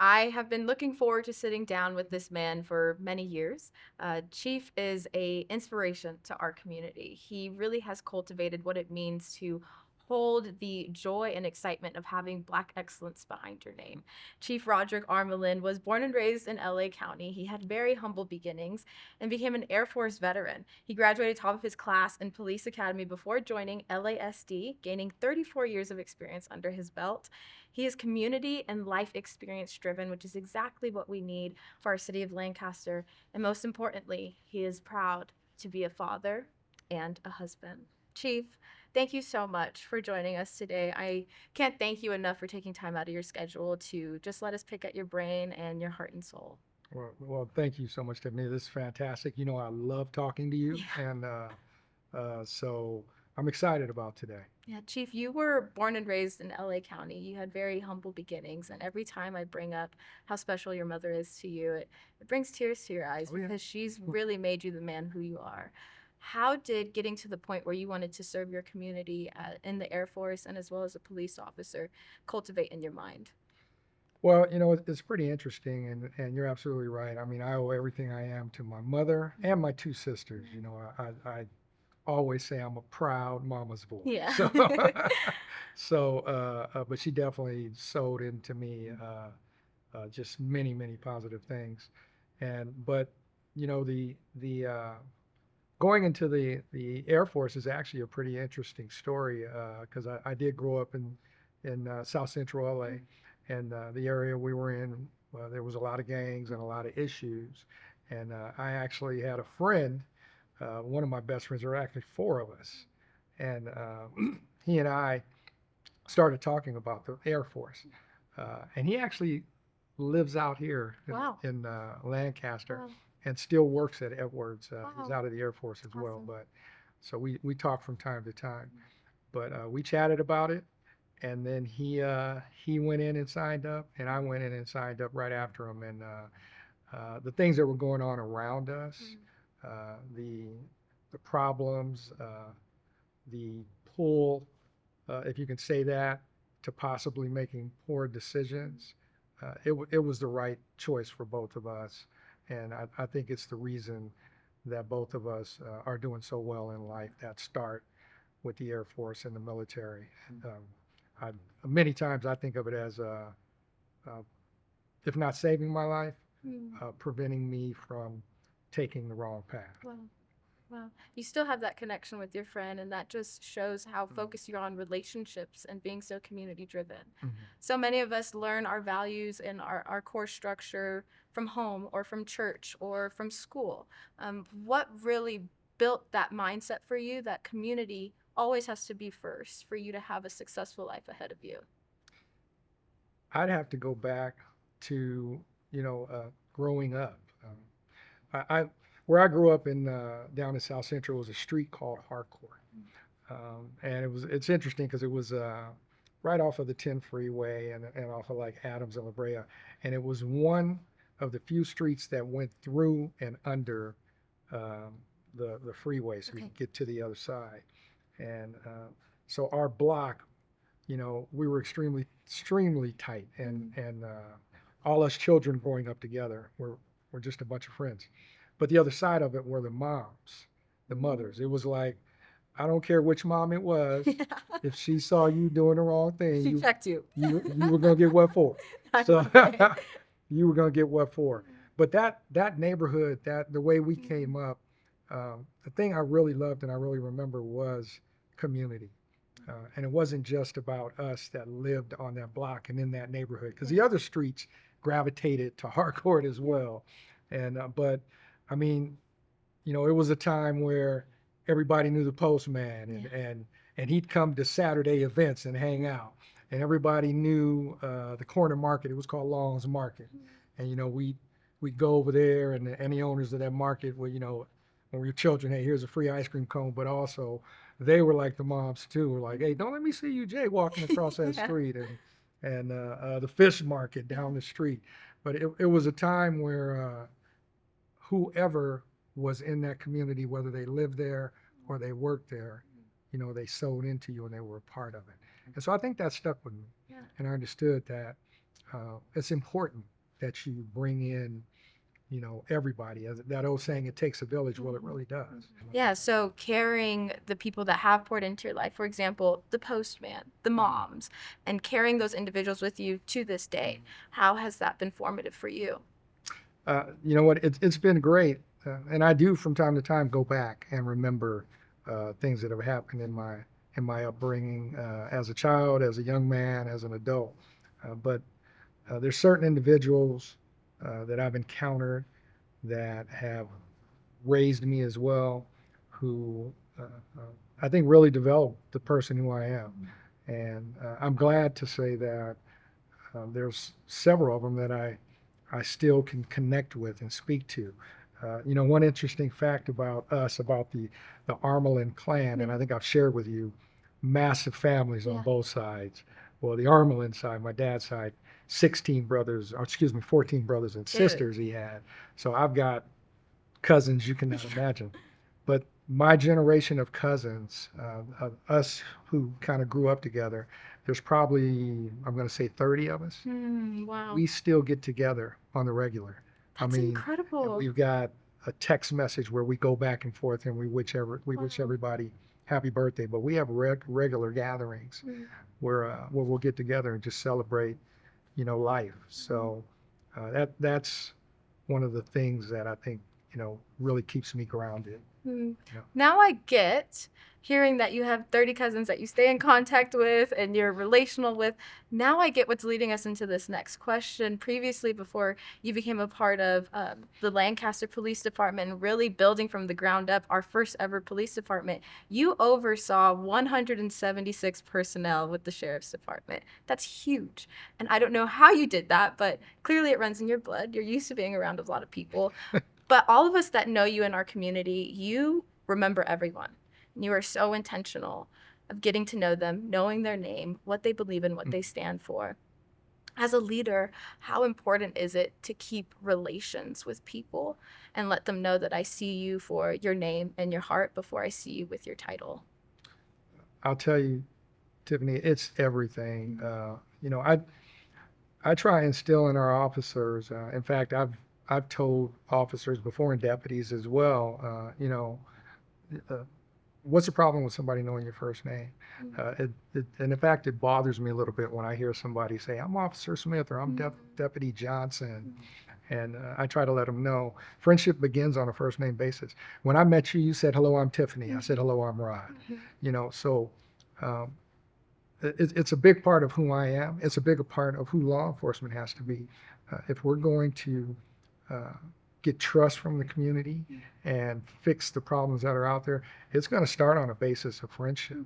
I have been looking forward to sitting down with this man for many years. Chief is a inspiration to our community. He really has cultivated what it means to hold the joy and excitement of having Black excellence behind your name. Chief Roderick Armalin was born and raised in LA County. He had very humble beginnings and became an Air Force veteran. He graduated top of his class in Police Academy before joining LASD, gaining 34 years of experience under his belt. He is community and life experience driven, which is exactly what we need for our city of Lancaster. And most importantly, he is proud to be a father and a husband. Chief, thank you so much for joining us today. I can't thank you enough for taking time out of your schedule to just let us pick at your brain and your heart and soul. Well, thank you so much, Tiffany. This is fantastic. You know, I love talking to you, Yeah. and so I'm excited about today. Yeah, Chief, you were born and raised in LA County. You had very humble beginnings, and every time I bring up how special your mother is to you, it brings tears to your eyes Oh yeah. because she's really made you the man who you are. How did getting to the point where you wanted to serve your community in the Air Force and as well as a police officer cultivate in your mind? Well, you know, it's pretty interesting, and you're absolutely right. I mean, I owe everything I am to my mother and my two sisters. You know, I always say I'm a proud mama's boy. Yeah. So, but she definitely sowed into me just many positive things, but you know, the going into the Air Force is actually a pretty interesting story because I did grow up in South Central LA, and the area we were in, there was a lot of gangs and a lot of issues, and I actually had a friend, one of my best friends. There were actually four of us, and he and I started talking about the Air Force, and he actually lives out here Wow. in Lancaster Wow. and still works at Edwards. He's Wow. out of the Air Force as well, Awesome. but so we talk from time to time. But we chatted about it, and then he went in and signed up, and I went in and signed up right after him. And the things that were going on around us, the problems, the pull, if you can say that, to possibly making poor decisions. It was the right choice for both of us. And I think it's the reason that both of us are doing so well in life that start with the Air Force and the military. And, many times I think of it as, uh, if not saving my life, Mm. preventing me from taking the wrong path. Wow. Wow. You still have that connection with your friend, and that just shows how focused you're on relationships and being so community driven. Mhm. So many of us learn our values and our core structure from home or from church or from school. What really built that mindset for you that community always has to be first for you to have a successful life ahead of you? I'd have to go back to, growing up. I where I grew up in down in South Central was a street called Harcourt, and it's interesting because it was right off of the 10 freeway and off of like Adams and La Brea, and it was one of the few streets that went through and under um, the freeway, so you Okay. could get to the other side, and so our block, we were extremely tight, and all us children growing up together were just a bunch of friends. But the other side of it were the moms, the mothers. It was like, I don't care which mom it was. If she saw you doing the wrong thing, She checked you. you were gonna get what for. I So love it. you were gonna get what for. But that neighborhood, that the way we came up, the thing I really loved and I really remember was community. And it wasn't just about us that lived on that block and in that neighborhood, because the other streets gravitated to Harcourt as well. And but I mean, it was a time where everybody knew the postman, and he'd come to Saturday events and hang out, and everybody knew the corner market. It was called Long's Market, and we'd go over there, and the owners of that market would, when we were children, hey, here's a free ice cream cone, but also they were like the moms too. Were like, hey, don't let me see you jaywalking across that Yeah. street, and the fish market down the street. But it was a time where whoever was in that community, whether they lived there or they worked there, they sewed into you and they were a part of it. And so I think that stuck with me. Yeah. And I understood that it's important that you bring in, everybody. As that old saying, it takes a village. Well, it really does. Yeah, so carrying the people that have poured into your life, for example, the postman, the moms, and carrying those individuals with you to this day, how has that been formative for you? You know what? It's been great, and I do from time to time go back and remember things that have happened in my upbringing as a child, as a young man, as an adult. But there's certain individuals that I've encountered that have raised me as well, who I think really developed the person who I am. And I'm glad to say that there's several of them that I still can connect with and speak to. One interesting fact about us, about the Armalin clan, and I think I've shared with you, massive families on Yeah. both sides. Well, the Armalin side, my dad's side, 16 brothers, or excuse me, 14 brothers and Dude. sisters he had. So I've got cousins you cannot imagine. But my generation of cousins, of us who kind of grew up together, there's probably, I'm going to say 30 of us. Wow. We still get together on the regular. I That's mean, incredible. we've got a text message where we go back and forth and we wish Wow. everybody happy birthday. But we have regular gatherings where we'll get together and just celebrate, life. So that's one of the things that I think, really keeps me grounded. Yeah. Now I get hearing that you have 30 cousins that you stay in contact with and you're relational with. Now I get what's leading us into this next question. Previously, before you became a part of the Lancaster Police Department and really building from the ground up our first ever police department, you oversaw 176 personnel with the Sheriff's Department. That's huge. And I don't know how you did that, but clearly it runs in your blood. You're used to being around a lot of people. But all of us that know you in our community, you remember everyone. You are so intentional of getting to know them, knowing their name, what they believe in, what they stand for. As a leader, how important is it to keep relations with people and let them know that I see you for your name and your heart before I see you with your title? I'll tell you, Tiffany, it's everything. I try and instill in our officers. In fact, I've told officers before and deputies as well. Uh, what's the problem with somebody knowing your first name? And in fact, it bothers me a little bit when I hear somebody say, "I'm Officer Smith" or "I'm Deputy Johnson," and I try to let them know friendship begins on a first name basis. When I met you, you said, "Hello, I'm Tiffany." I said, "Hello, I'm Rod." So. Um, it's a big part of who I am. It's a bigger part of who law enforcement has to be. If we're going to uh, get trust from the community and fix the problems that are out there, it's going to start on a basis of friendship.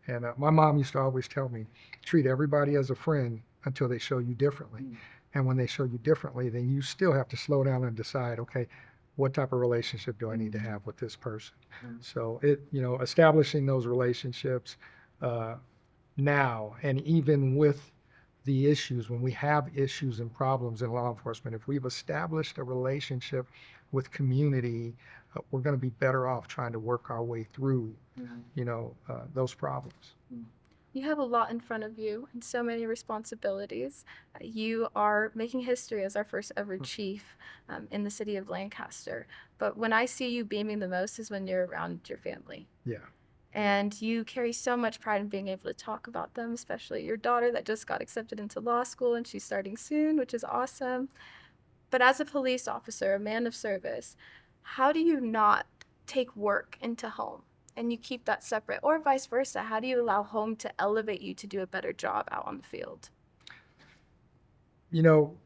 And my mom used to always tell me, treat everybody as a friend until they show you differently. And when they show you differently, then you still have to slow down and decide, okay, what type of relationship do I need to have with this person? So establishing those relationships uh, now, and even with the issues, when we have issues and problems in law enforcement, if we've established a relationship with community, we're going to be better off trying to work our way through, those problems. You have a lot in front of you and so many responsibilities. You are making history as our first ever chief in the city of Lancaster. But when I see you beaming the most is when you're around your family. Yeah. And you carry so much pride in being able to talk about them, especially your daughter that just got accepted into law school and she's starting soon, which is awesome. But as a police officer, a man of service, how do you not take work into home and you keep that separate, or vice versa? How do you allow home to elevate you to do a better job out on the field? You know,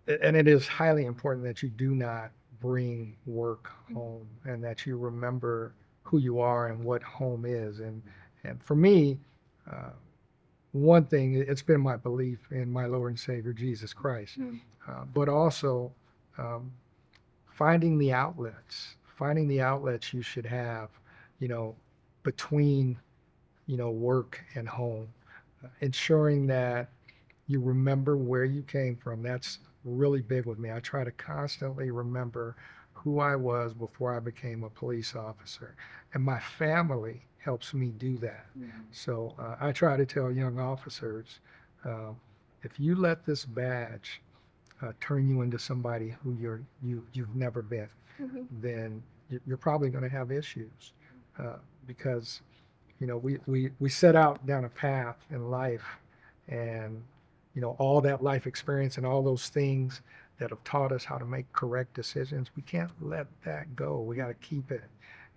and it is highly important that you do not bring work home and that you remember who you are and what home is. And for me, uh, one thing, it's been my belief in my Lord and Savior Jesus Christ, but also um, finding the outlets you should have, you know, between, work and home, ensuring that you remember where you came from. That's really big with me. I try to constantly remember who I was before I became a police officer. And my family helps me do that. So I try to tell young officers, uh, if you let this badge turn you into somebody who you've never been, then you're probably going to have issues because we set out down a path in life, and all that life experience and all those things that have taught us how to make correct decisions, we can't let that go. We got to keep it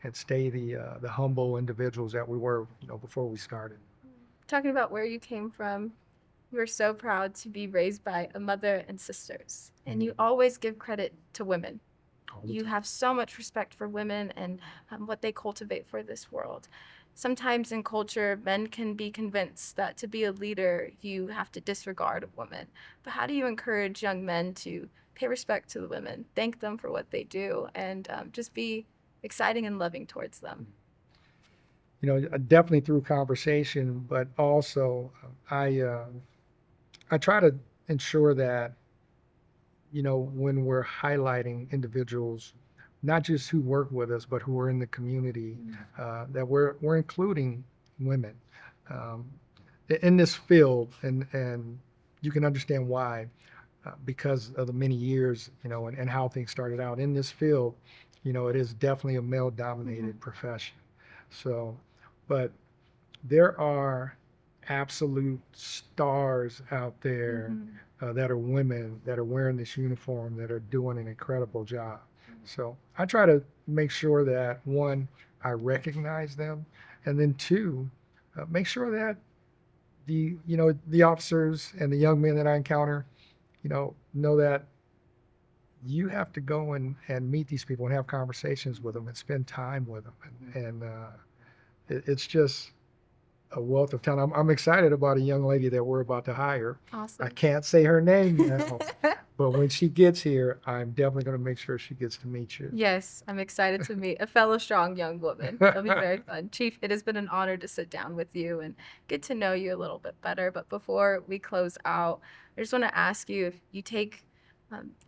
and stay the humble individuals that we were before we started. Talking about where you came from, we're so proud to be raised by a mother and sisters, and you always give credit to women. You have so much respect for women and what they cultivate for this world. Sometimes in culture, men can be convinced that to be a leader, you have to disregard a woman. But how do you encourage young men to pay respect to the women, thank them for what they do, and just be exciting and loving towards them? Definitely through conversation, but also I try to ensure that when we're highlighting individuals, not just who work with us, but who are in the community, that we're including women um, in this field, and you can understand why, because of the many years, and how things started out in this field. It is definitely a male-dominated profession. So, but there are absolute stars out there that are women that are wearing this uniform that are doing an incredible job. So I try to make sure that one, I recognize them, and then two, make sure that the officers and the young men that I encounter, know that you have to go and meet these people and have conversations with them and spend time with them, and it's just a wealth of talent. I'm excited about a young lady that we're about to hire. Awesome. I can't say her name now, but when she gets here, I'm definitely going to make sure she gets to meet you. Yes, I'm excited to meet a fellow strong young woman. It'll be very fun. Chief, it has been an honor to sit down with you and get to know you a little bit better. But before we close out, I just want to ask you, if you take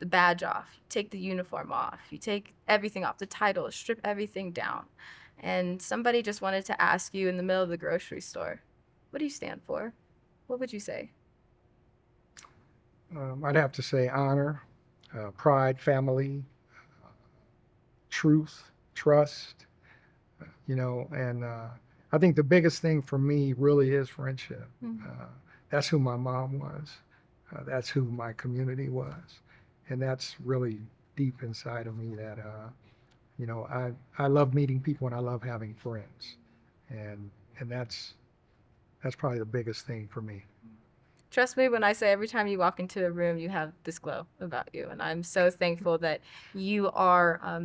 the badge off, you take the uniform off, you take everything off, the title, strip everything down, and somebody just wanted to ask you in the middle of the grocery store, what do you stand for? What would you say? I'd have to say honor, pride, family, truth, trust, and I think the biggest thing for me really is friendship. That's who my mom was. That's who my community was. And that's really deep inside of me that, I love meeting people and I love having friends. And that's probably the biggest thing for me. Trust me when I say every time you walk into a room, you have this glow about you. And I'm so thankful that you are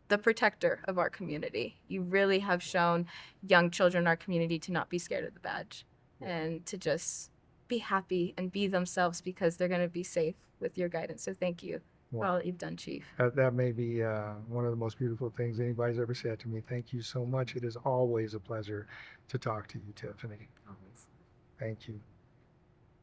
the protector of our community. You really have shown young children in our community to not be scared of the badge and to just be happy and be themselves because they're going to be safe with your guidance. So thank you for all that you've done, Chief. That may be one of the most beautiful things anybody's ever said to me. Thank you so much. It is always a pleasure to talk to you, Tiffany. Always. Thank you.